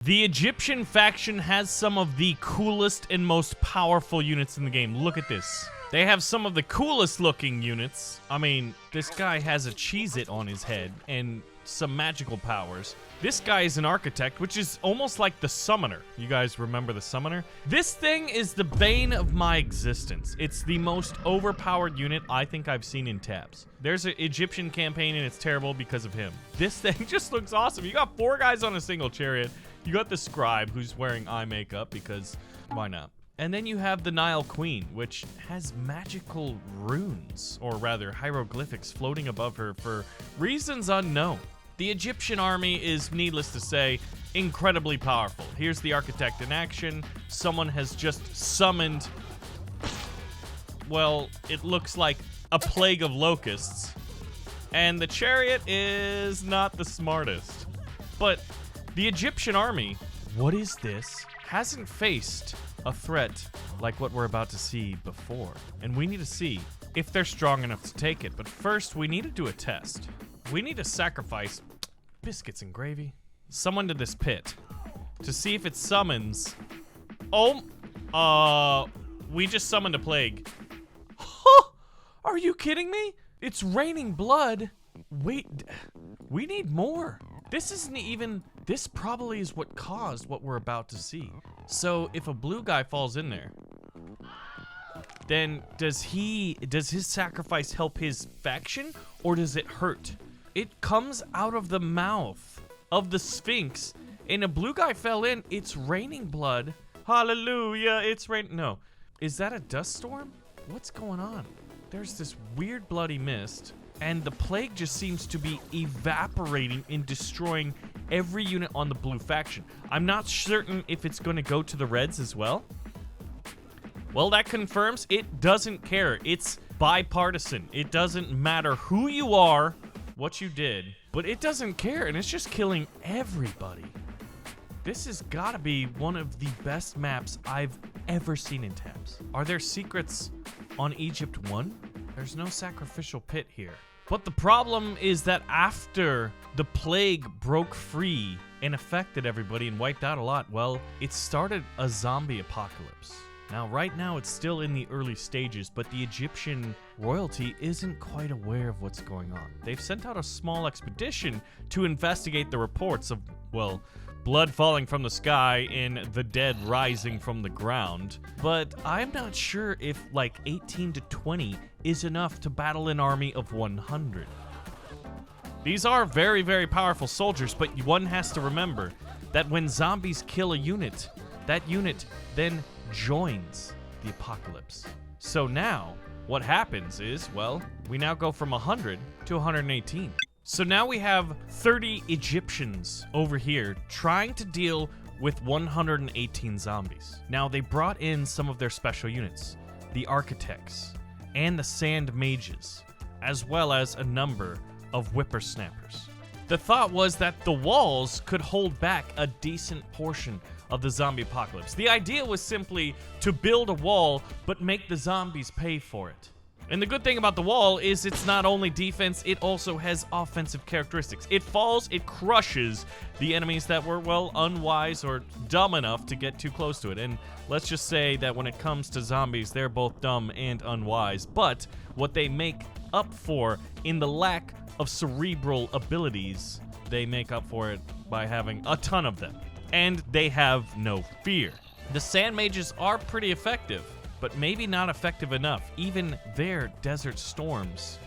The Egyptian faction has some of the coolest and most powerful units in the game. Look at this. They have some of the coolest looking units. I mean, this guy has a Cheez-It on his head and some magical powers. This guy is an architect, which is almost like the summoner. You guys remember the summoner? This thing is the bane of my existence. It's the most overpowered unit I think I've seen in tabs. There's an Egyptian campaign and it's terrible because of him. This thing just looks awesome. You got 4 guys on a single chariot. You got the scribe who's wearing eye makeup because why not? And then you have the Nile Queen, which has magical runes, or rather hieroglyphics floating above her for reasons unknown. The Egyptian army is, needless to say, incredibly powerful. Here's the architect in action. Someone has just summoned, well, it looks like a plague of locusts. And the chariot is not the smartest. But the Egyptian army, what is this? Hasn't faced a threat like what we're about to see before. And we need to see if they're strong enough to take it. But first, we need to do a test. We need to sacrifice biscuits and gravy. Someone to this pit to see if it summons. Oh, we just summoned a plague. Huh? Are you kidding me? It's raining blood. Wait, we need more. This isn't even, this probably is what caused what we're about to see. So if a blue guy falls in there, then does his sacrifice help his faction or does it hurt? It comes out of the mouth of the Sphinx and a blue guy fell in. It's raining blood. Hallelujah, it's rain. No, is that a dust storm? What's going on? There's this weird bloody mist. And the plague just seems to be evaporating and destroying every unit on the blue faction. I'm not certain if it's going to go to the reds as well. Well, that confirms it doesn't care. It's bipartisan. It doesn't matter who you are, what you did, but it doesn't care, and it's just killing everybody. This has got to be one of the best maps I've ever seen in tabs. Are there secrets on Egypt 1? There's no sacrificial pit here. But the problem is that after the plague broke free and affected everybody and wiped out a lot, well, it started a zombie apocalypse. Now, right now, it's still in the early stages, but the Egyptian royalty isn't quite aware of what's going on. They've sent out a small expedition to investigate the reports of, well, blood falling from the sky and the dead rising from the ground. But I'm not sure if like 18 to 20 is enough to battle an army of 100. These are very, very powerful soldiers, but one has to remember that when zombies kill a unit, that unit then joins the apocalypse. So now, what happens is, well, we now go from 100 to 118. So now we have 30 Egyptians over here trying to deal with 118 zombies. Now, they brought in some of their special units, the architects and the sand mages, as well as a number of whippersnappers. The thought was that the walls could hold back a decent portion of the zombie apocalypse. The idea was simply to build a wall, but make the zombies pay for it. And the good thing about the wall is it's not only defense, it also has offensive characteristics. It falls, it crushes the enemies that were, well, unwise or dumb enough to get too close to it. And let's just say that when it comes to zombies, they're both dumb and unwise. But what they make up for in the lack of cerebral abilities, they make up for it by having a ton of them. And they have no fear. The sand mages are pretty effective, but maybe not effective enough. Even their desert storms.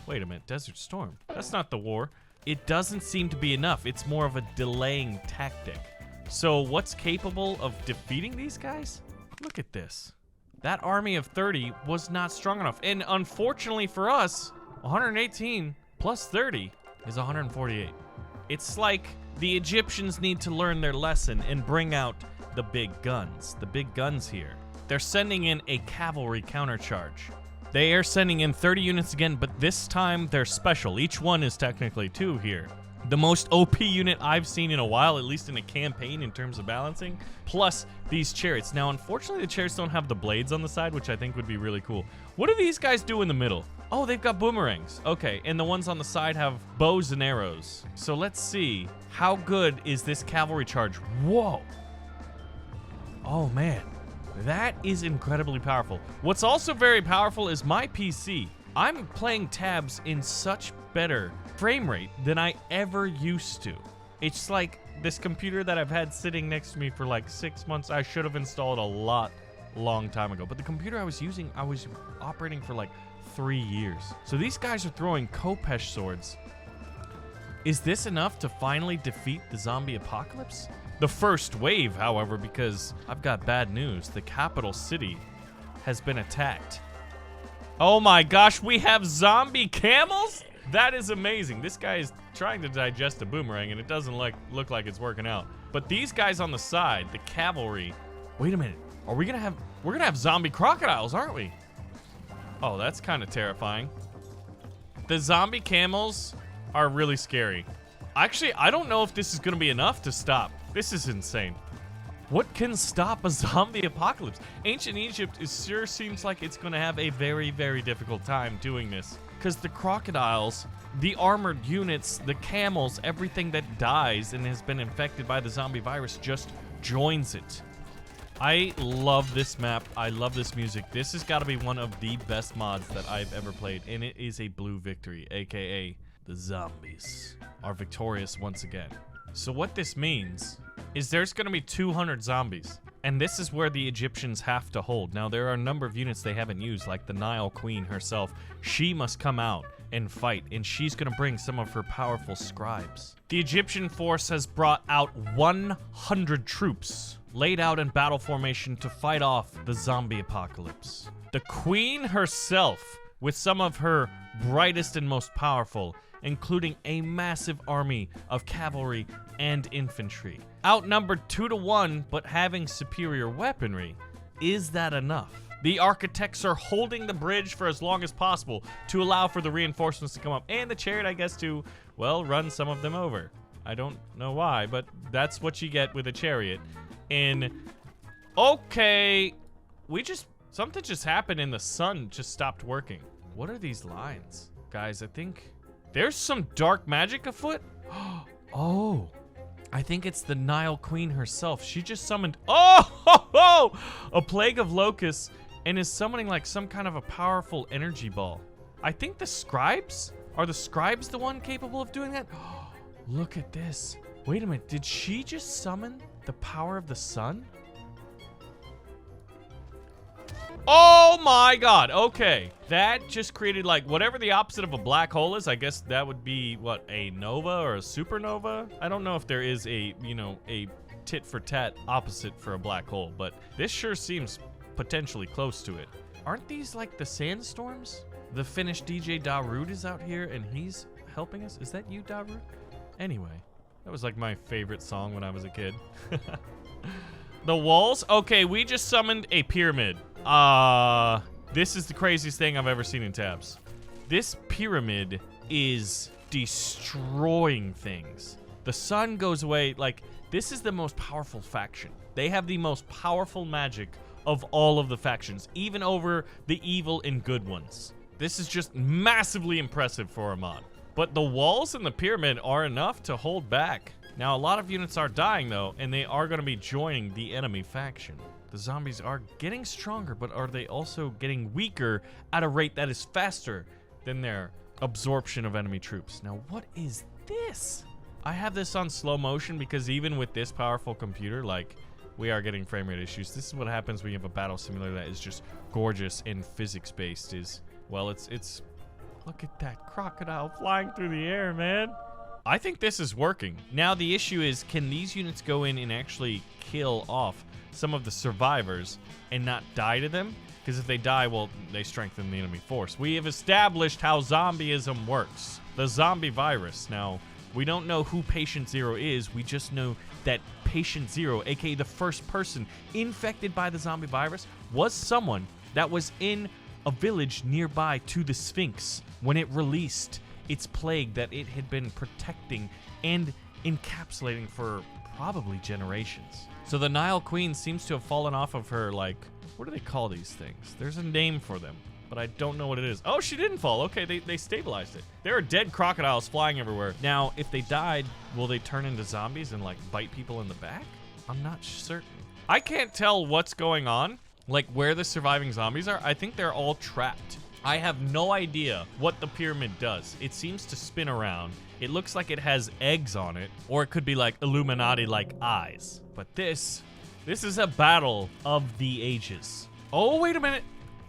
Wait a minute, desert storm? That's not the war. It doesn't seem to be enough. It's more of a delaying tactic. So what's capable of defeating these guys? Look at this. That army of 30 was not strong enough. And unfortunately for us, 118 plus 30 is 148. It's like the Egyptians need to learn their lesson and bring out the big guns. The big guns here. They're sending in a cavalry countercharge. They are sending in 30 units again, but this time they're special. Each one is technically 2 here. The most OP unit I've seen in a while, at least in a campaign in terms of balancing, plus these chariots. Now, unfortunately, the chariots don't have the blades on the side, which I think would be really cool. What do these guys do in the middle? Oh, they've got boomerangs. Okay, and the ones on the side have bows and arrows. So let's see. How good is this cavalry charge? Whoa. Oh, man. That is incredibly powerful. What's also very powerful is my PC. I'm playing tabs in such better frame rate than I ever used to. It's like this computer that I've had sitting next to me for like 6 months. I should have installed a long time ago. But the computer I was using, I was operating for like 3 years. So these guys are throwing Kopesh swords. Is this enough to finally defeat the zombie apocalypse? The first wave, however, because I've got bad news. The capital city has been attacked. Oh my gosh, we have zombie camels? That is amazing. This guy is trying to digest a boomerang and it doesn't look like it's working out. But these guys on the side, the cavalry. Wait a minute. We're gonna have zombie crocodiles, aren't we? Oh, that's kind of terrifying. The zombie camels are really scary. Actually, I don't know if this is gonna be enough to stop. This is insane. What can stop a zombie apocalypse? Ancient Egypt sure seems like it's gonna have a very, very difficult time doing this. Because the crocodiles, the armored units, the camels, everything that dies and has been infected by the zombie virus just joins it. I love this map. I love this music. This has got to be one of the best mods that I've ever played. And it is a blue victory, aka the zombies are victorious once again. So what this means is there's going to be 200 zombies. And this is where the Egyptians have to hold. Now, there are a number of units they haven't used, like the Nile Queen herself. She must come out and fight, and she's going to bring some of her powerful scribes. The Egyptian force has brought out 100 troops, laid out in battle formation to fight off the zombie apocalypse. The Queen herself, with some of her brightest and most powerful, including a massive army of cavalry and infantry. Outnumbered 2-1, but having superior weaponry. Is that enough? The architects are holding the bridge for as long as possible to allow for the reinforcements to come up, and the chariot, I guess, to, well, run some of them over. I don't know why, but that's what you get with a chariot. And, okay, something just happened and the sun just stopped working. What are these lines? Guys, I think there's some dark magic afoot. Oh, I think it's the Nile Queen herself. She just summoned, a plague of locusts and is summoning like some kind of a powerful energy ball. I think the scribes? Are the scribes the one capable of doing that? Look at this. Wait a minute, did she just summon the power of the sun? Oh my god, okay. That just created like whatever the opposite of a black hole is. I guess that would be, what, a nova or a supernova? I don't know if there is a, a tit for tat opposite for a black hole, but this sure seems potentially close to it. Aren't these like the sandstorms? The Finnish DJ Darude is out here and he's helping us. Is that you, Darude? Anyway, that was like my favorite song when I was a kid. The walls? Okay, we just summoned a pyramid. This is the craziest thing I've ever seen in tabs. This pyramid is destroying things. The sun goes away. Like, this is the most powerful faction. They have the most powerful magic of all of the factions, even over the evil and good ones. This is just massively impressive for a mod. But the walls in the pyramid are enough to hold back. Now, a lot of units are dying, though, and they are going to be joining the enemy faction. The zombies are getting stronger, but are they also getting weaker at a rate that is faster than their absorption of enemy troops? Now, what is this? I have this on slow motion because even with this powerful computer, like, we are getting frame rate issues. This is what happens when you have a battle simulator that is just gorgeous and physics-based. Well, it's look at that crocodile flying through the air, man. I think this is working. Now, the issue is, can these units go in and actually kill off some of the survivors and not die to them? Because if they die, well, they strengthen the enemy force. We have established how zombieism works. The zombie virus. Now, we don't know who Patient Zero is. We just know that Patient Zero, aka the first person infected by the zombie virus, was someone that was in a village nearby to the Sphinx when it released its plague that it had been protecting and encapsulating for probably generations. So the Nile Queen seems to have fallen off of her, like, what do they call these things? There's a name for them. but I don't know what it is. Oh, she didn't fall. Okay, they stabilized it. There are dead crocodiles flying everywhere. Now, if they died, will they turn into zombies and like bite people in the back? I'm not certain. I can't tell what's going on, like where the surviving zombies are. I think they're all trapped. I have no idea what the pyramid does. It seems to spin around. It looks like it has eggs on it, or it could be like Illuminati-like eyes. But this is a battle of the ages. Oh, wait a minute.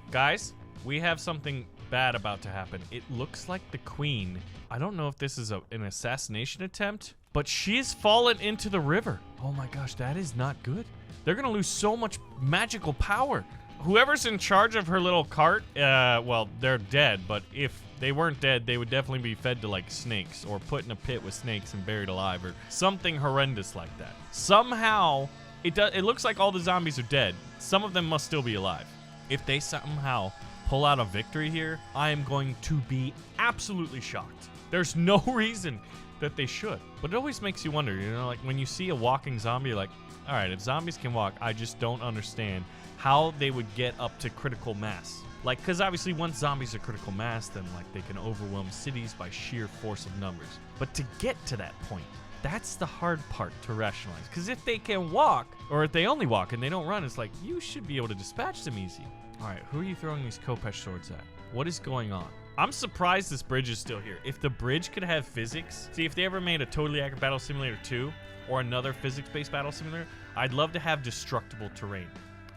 Guys, we have something bad about to happen. It looks like the queen. I don't know if this is an assassination attempt, but she's fallen into the river. Oh my gosh, that is not good. They're gonna lose so much magical power. Whoever's in charge of her little cart, well, they're dead, but if they weren't dead, they would definitely be fed to like snakes or put in a pit with snakes and buried alive or something horrendous like that. Somehow, it looks like all the zombies are dead. Some of them must still be alive. If they somehow pull out a victory here, I am going to be absolutely shocked. There's no reason that they should. But it always makes you wonder, you know, like when you see a walking zombie, you're like, all right, if zombies can walk, I just don't understand how they would get up to critical mass. Like, because obviously once zombies are critical mass, then like they can overwhelm cities by sheer force of numbers. But to get to that point, that's the hard part to rationalize. Because if they can walk, or if they only walk and they don't run, it's like, you should be able to dispatch them easy. All right, who are you throwing these Khopesh swords at? What is going on? I'm surprised this bridge is still here. If the bridge could have physics, see, if they ever made a Totally Accurate Battle Simulator 2 or another physics-based battle simulator, I'd love to have destructible terrain.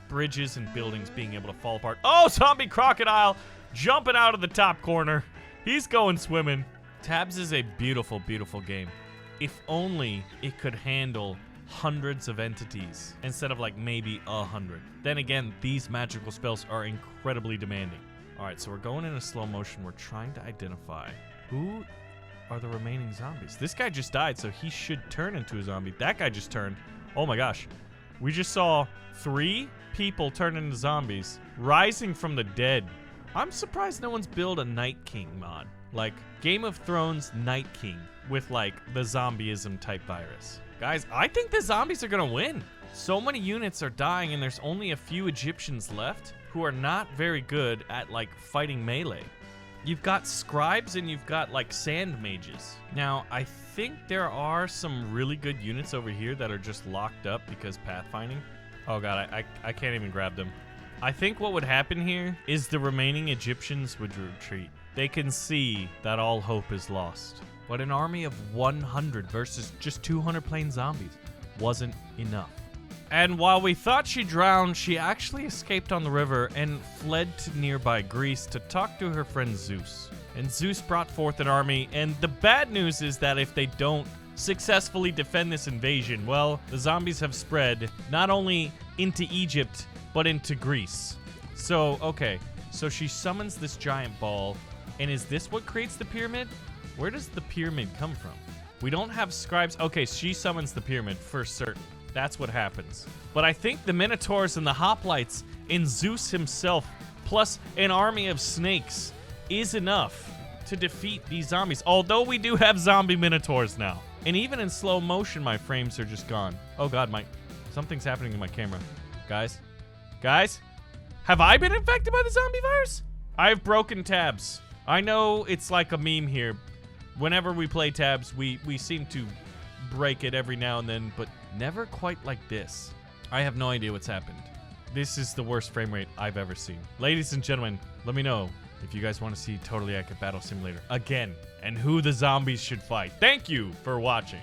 Bridges and buildings being able to fall apart. Oh, zombie crocodile jumping out of the top corner. He's going swimming. Tabs is a beautiful, beautiful game. If only it could handle hundreds of entities instead of like maybe 100. Then again, these magical spells are incredibly demanding. All right, so we're going in a slow motion. We're trying to identify who are the remaining zombies. This guy just died, so he should turn into a zombie. That guy just turned. Oh my gosh. We just saw 3 people turn into zombies, rising from the dead. I'm surprised no one's built a Night King mod. Like Game of Thrones Night King with like the zombieism type virus. Guys, I think the zombies are gonna win. So many units are dying and there's only a few Egyptians left who are not very good at like fighting melee. You've got scribes and you've got like sand mages. Now, I think there are some really good units over here that are just locked up because pathfinding. Oh god, I can't even grab them. I think what would happen here is the remaining Egyptians would retreat. They can see that all hope is lost. But an army of 100 versus just 200 plain zombies wasn't enough. And while we thought she drowned, she actually escaped on the river and fled to nearby Greece to talk to her friend Zeus. And Zeus brought forth an army, and the bad news is that if they don't successfully defend this invasion, well, the zombies have spread not only into Egypt, but into Greece. So, okay, so she summons this giant ball, and is this what creates the pyramid? Where does the pyramid come from? We don't have scribes. Okay, she summons the pyramid for certain. That's what happens. But I think the Minotaurs and the Hoplites and Zeus himself, plus an army of snakes, is enough to defeat these zombies. Although we do have zombie Minotaurs now. And even in slow motion, my frames are just gone. Oh god, something's happening to my camera. Guys? Have I been infected by the zombie virus? I have broken tabs. I know it's like a meme here. Whenever we play tabs, we seem to break it every now and then, but never quite like this. I have no idea what's happened. This is the worst frame rate I've ever seen. Ladies and gentlemen, let me know if you guys want to see Totally Accurate Battle Simulator again and who the zombies should fight. Thank you for watching.